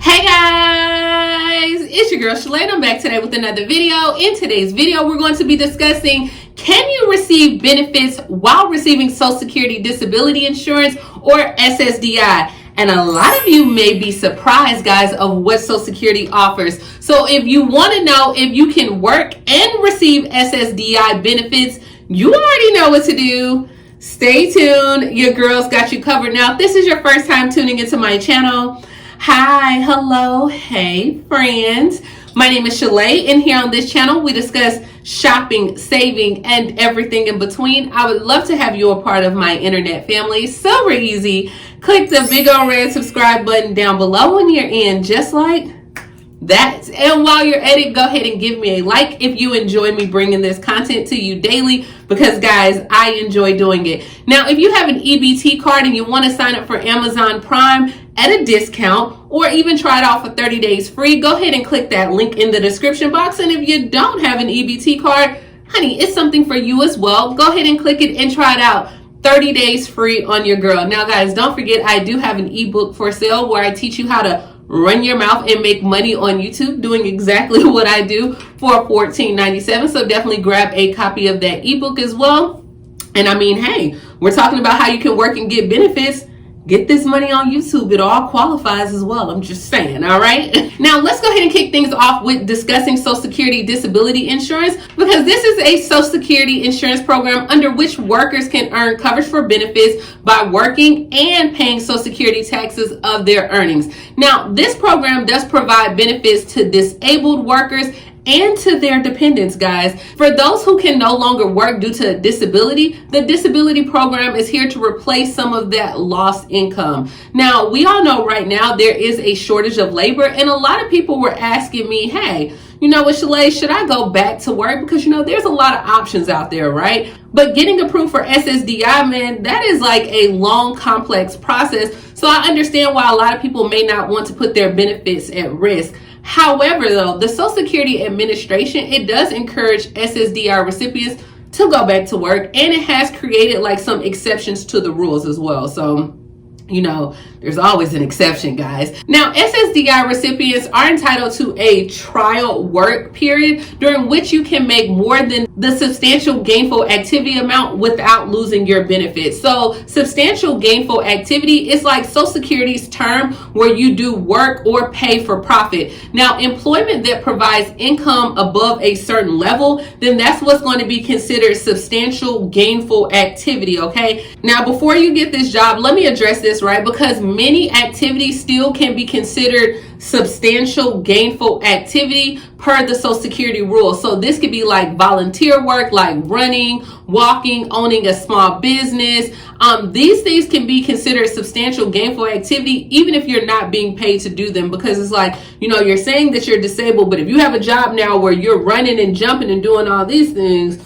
Hey guys, it's your girl Shalae and I'm back today with another video. In today's video, we're going to be discussing, can you receive benefits while receiving Social Security Disability Insurance or Ssdi? And a lot of you may be surprised, guys, of what Social Security offers. So if you want to know if you can work and receive Ssdi benefits, you already know what to do. Stay tuned. Your girl's got you covered. Now, if this is your first time tuning into my channel, hi, hello, hey friends. My name is Shalae, and here on this channel we discuss shopping, saving, and everything in between. I would love to have you a part of my internet family. Super easy. Click the big old red subscribe button down below when you're in, just like that. And while you're at it, go ahead and give me a like if you enjoy me bringing this content to you daily, because guys, I enjoy doing it. Now, if you have an EBT card and you want to sign up for Amazon Prime at a discount, or even try it out for 30 days free, go ahead and click that link in the description box. And if you don't have an EBT card, honey, it's something for you as well. Go ahead and click it and try it out. 30 days free on your girl. Now guys, don't forget, I do have an ebook for sale where I teach you how to run your mouth and make money on YouTube doing exactly what I do for $14.97. So definitely grab a copy of that ebook as well. And I mean, hey, we're talking about how you can work and get benefits. Get this money on YouTube. It all qualifies as well. I'm just saying, all right? Now, let's go ahead and kick things off with discussing Social Security Disability Insurance, because this is a Social Security insurance program under which workers can earn coverage for benefits by working and paying Social Security taxes of their earnings. Now, this program does provide benefits to disabled workers and to their dependents, guys. For those who can no longer work due to a disability, the disability program is here to replace some of that lost income. Now, we all know right now there is a shortage of labor, and a lot of people were asking me, hey, you know what, Shalae, should I go back to work? Because, you know, there's a lot of options out there, right? But getting approved for Ssdi, man, that is like a long, complex process. So I understand why a lot of people may not want to put their benefits at risk. However, though, the Social Security Administration, it does encourage Ssdi recipients to go back to work, and it has created like some exceptions to the rules as well. So, you know, there's always an exception, guys. Now, Ssdi recipients are entitled to a trial work period during which you can make more than the substantial gainful activity amount without losing your benefits. So substantial gainful activity is like Social Security's term where you do work or pay for profit. Now, employment that provides income above a certain level, then that's what's going to be considered substantial gainful activity, okay? Now, before you get this job, let me address this, right? Because many activities still can be considered substantial gainful activity per the Social Security rules. So this could be like volunteer work, like running, walking, owning a small business. These things can be considered substantial gainful activity even if you're not being paid to do them, because it's like, you know, you're saying that you're disabled, but if you have a job now where you're running and jumping and doing all these things,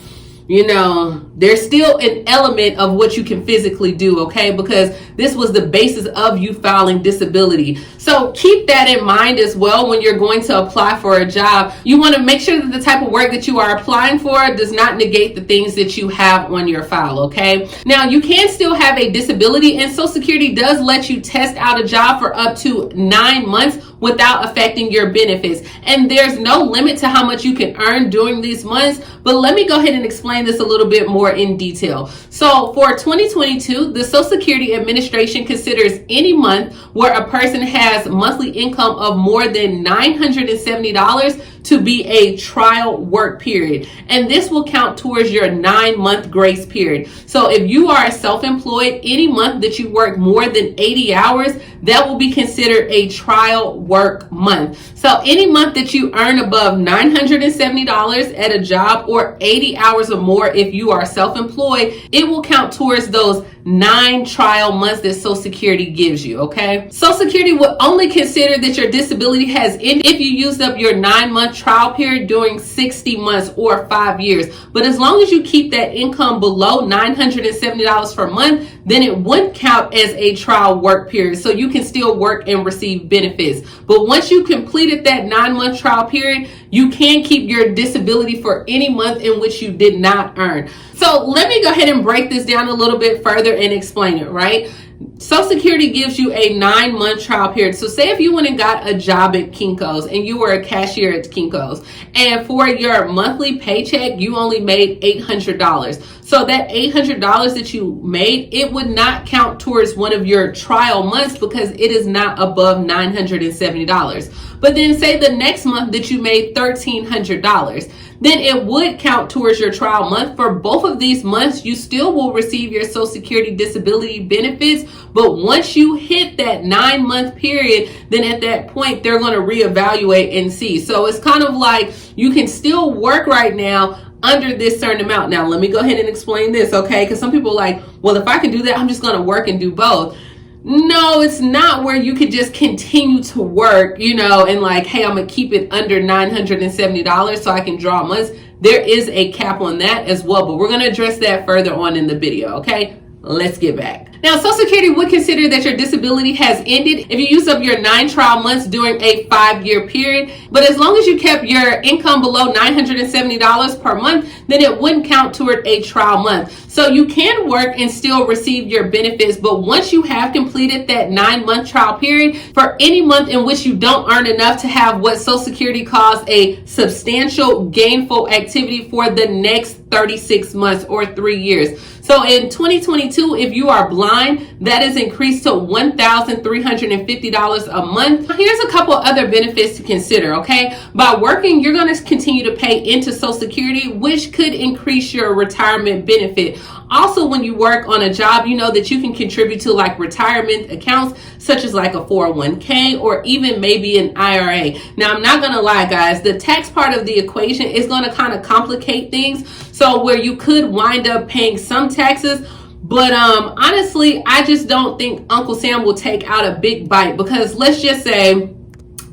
you know, there's still an element of what you can physically do, okay? Because this was the basis of you filing disability. So keep that in mind as well when you're going to apply for a job. You want to make sure that the type of work that you are applying for does not negate the things that you have on your file, okay? Now, you can still have a disability, and Social Security does let you test out a job for up to 9 months without affecting your benefits. And there's no limit to how much you can earn during these months, but let me go ahead and explain this a little bit more in detail. So for 2022, the Social Security Administration considers any month where a person has monthly income of more than $970 to be a trial work period. And this will count towards your 9-month grace period. So if you are self-employed, any month that you work more than 80 hours, that will be considered a trial work month. So any month that you earn above $970 at a job, or 80 hours or more if you are self-employed, it will count towards those 9 trial months that Social Security gives you, okay? Social Security will only consider that your disability has ended if you used up your 9-month trial period during 60 months or 5 years. But as long as you keep that income below $970 per month, then it wouldn't count as a trial work period. So you can still work and receive benefits. But once you completed that 9-month trial period, you can keep your disability for any month in which you did not earn. So let me go ahead and break this down a little bit further and explain it, right? Social Security gives you a 9-month trial period. So say if you went and got a job at Kinko's and you were a cashier at Kinko's, and for your monthly paycheck, you only made $800. So that $800 that you made, it would not count towards one of your trial months because it is not above $970. But then say the next month that you made $1,300, then it would count towards your trial month. For both of these months, you still will receive your Social Security disability benefits. But once you hit that 9-month period, then at that point, they're going to reevaluate and see. So it's kind of like you can still work right now under this certain amount. Now, let me go ahead and explain this, okay? Because some people are like, well, if I can do that, I'm just going to work and do both. No, it's not where you could just continue to work, and like, hey, I'm going to keep it under $970 so I can draw months. There is a cap on that as well, but we're going to address that further on in the video, okay? Let's get back. Now, Social Security would consider that your disability has ended if you use up your 9 trial months during a 5-year period. But as long as you kept your income below $970 per month, then it wouldn't count toward a trial month. So you can work and still receive your benefits. But once you have completed that 9-month trial period, for any month in which you don't earn enough to have what Social Security calls a substantial gainful activity for the next 36 months or 3 years. So in 2022, if you are blind, that is increased to $1,350 a month. Here's a couple other benefits to consider, okay? By working, you're going to continue to pay into Social Security, which could increase your retirement benefit. Also, when you work on a job, you know that you can contribute to like retirement accounts, such as like a 401k or even maybe an IRA. Now, I'm not going to lie, guys, the tax part of the equation is going to kind of complicate things. So where you could wind up paying some taxes, but honestly, I just don't think Uncle Sam will take out a big bite, because let's just say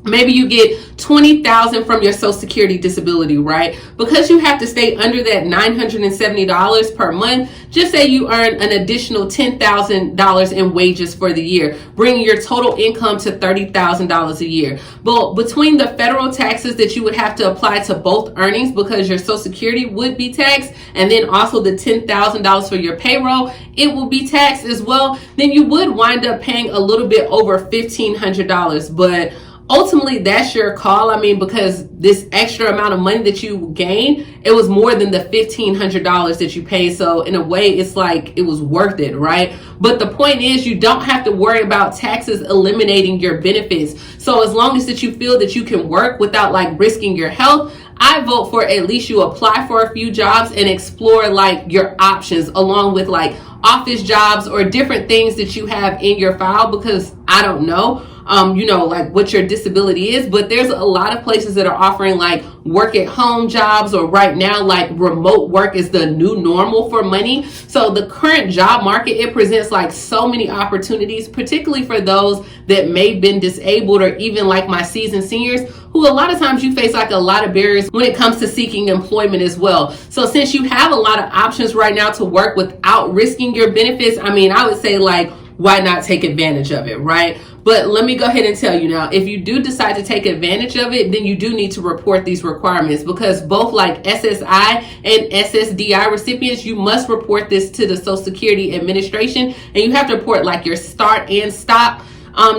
maybe you get $20,000 from your Social Security disability, right? Because you have to stay under that $970 per month. Just say you earn an additional $10,000 in wages for the year, bringing your total income to $30,000 a year. But between the federal taxes that you would have to apply to both earnings, because your Social Security would be taxed, and then also the $10,000 for your payroll, it will be taxed as well. Then you would wind up paying a little bit over $1,500, but ultimately, that's your call. I mean, because this extra amount of money that you gain, it was more than the $1,500 that you paid. So in a way, it's like it was worth it, right? But the point is, you don't have to worry about taxes eliminating your benefits. So as long as that you feel that you can work without like risking your health, I vote for at least you apply for a few jobs and explore like your options along with like office jobs or different things that you have in your file, because I don't know, like what your disability is, but there's a lot of places that are offering like work at home jobs, or right now, like remote work is the new normal for money. So the current job market, it presents like so many opportunities, particularly for those that may have been disabled, or even like my seasoned seniors, who a lot of times you face like a lot of barriers when it comes to seeking employment as well. So since you have a lot of options right now to work without risking your benefits, I mean, I would say like, why not take advantage of it, right? But let me go ahead and tell you now, if you do decide to take advantage of it, then you do need to report these requirements, because both like SSI and Ssdi recipients, you must report this to the Social Security Administration, and you have to report like your start and stop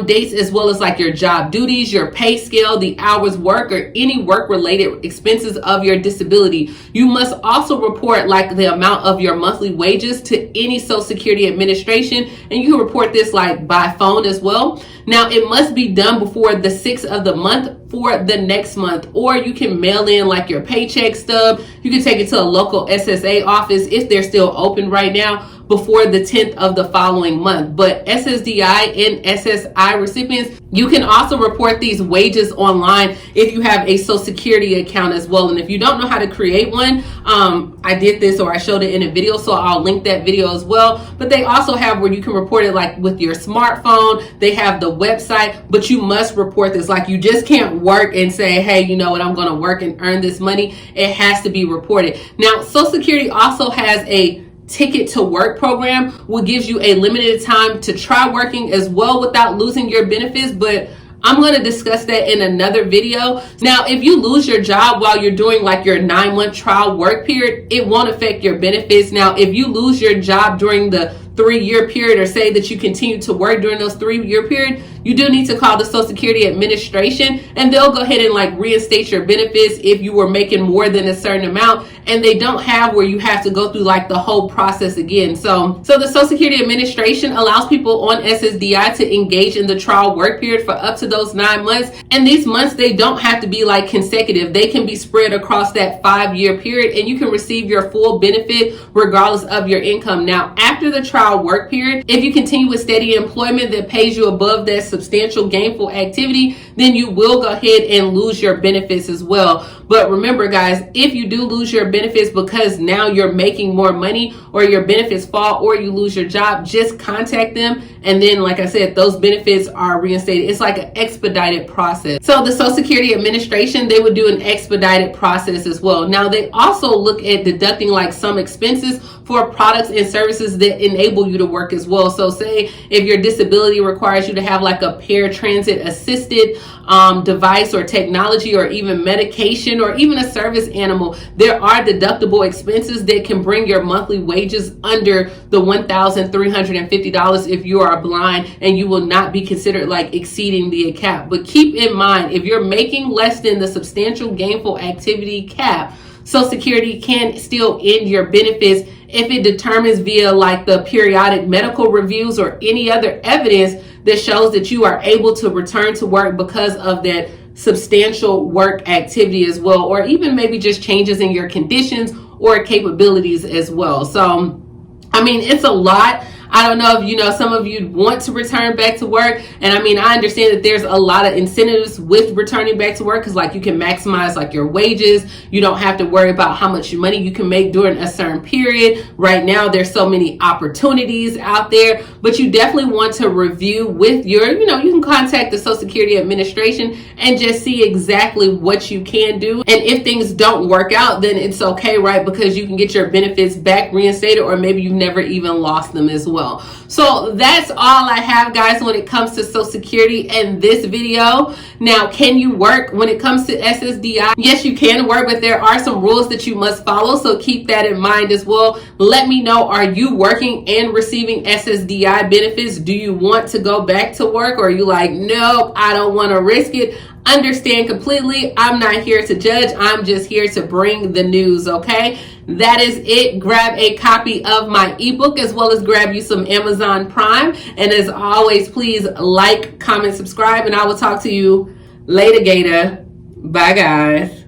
dates, as well as like your job duties, your pay scale, the hours worked, or any work related expenses of your disability. You must also report like the amount of your monthly wages to any Social Security Administration, and you can report this like by phone as well. Now, it must be done before the 6th of the month for the next month, or you can mail in like your paycheck stub. You can take it to a local SSA office if they're still open right now before the 10th of the following month. But Ssdi and SSI recipients, you can also report these wages online if you have a Social Security account as well. And if you don't know how to create one, I did this, or I showed it in a video, so I'll link that video as well. But they also have where you can report it like with your smartphone. They have the website, but you must report this. Like, you just can't work and say, hey, you know what, I'm going to work and earn this money. It has to be reported. Now, Social Security also has a Ticket to Work program, which gives you a limited time to try working as well without losing your benefits, but I'm going to discuss that in another video. Now, if you lose your job while you're doing like your 9-month trial work period, it won't affect your benefits. Now, if you lose your job during the 3-year period, or say that you continue to work during those 3-year period, you do need to call the Social Security Administration, and they'll go ahead and like reinstate your benefits if you were making more than a certain amount, and they don't have where you have to go through like the whole process again. So the Social Security Administration allows people on SSDI to engage in the trial work period for up to those 9 months, and these months, they don't have to be like consecutive. They can be spread across that 5-year period, and you can receive your full benefit regardless of your income. Now, after the trial work period, if you continue with steady employment that pays you above that substantial gainful activity, then you will go ahead and lose your benefits as well. But remember, guys, if you do lose your benefits because now you're making more money, or your benefits fall, or you lose your job, just contact them. And then, like I said, those benefits are reinstated. It's like an expedited process. So the Social Security Administration, they would do an expedited process as well. Now, they also look at deducting like some expenses for products and services that enable you to work as well. So say if your disability requires you to have like a paratransit assisted device or technology, or even medication, or even a service animal, there are deductible expenses that can bring your monthly wages under the $1,350 if you are blind, and you will not be considered like exceeding the cap. But keep in mind, if you're making less than the substantial gainful activity cap, Social Security can still end your benefits if it determines via like the periodic medical reviews or any other evidence that shows that you are able to return to work because of that substantial work activity as well, or even maybe just changes in your conditions or capabilities as well. So, I mean, it's a lot. I don't know if, some of you want to return back to work. And I mean, I understand that there's a lot of incentives with returning back to work, because like you can maximize like your wages. You don't have to worry about how much money you can make during a certain period. Right now, there's so many opportunities out there, but you definitely want to review with your, you can contact the Social Security Administration and just see exactly what you can do. And if things don't work out, then it's okay, right? Because you can get your benefits back reinstated, or maybe you've never even lost them as well. So that's all I have, guys, when it comes to Social Security in this video. Now, can you work when it comes to SSDI? Yes, you can work, but there are some rules that you must follow, so keep that in mind as well. Let me know, are you working and receiving SSDI benefits? Do you want to go back to work, or are you like, nope, I don't want to risk it? Understand completely. I'm not here to judge. I'm just here to bring the news, okay? That is it. Grab a copy of my ebook, as well as grab you some Amazon Prime. And as always, please like, comment, subscribe, and I will talk to you later, Gator. Bye, guys.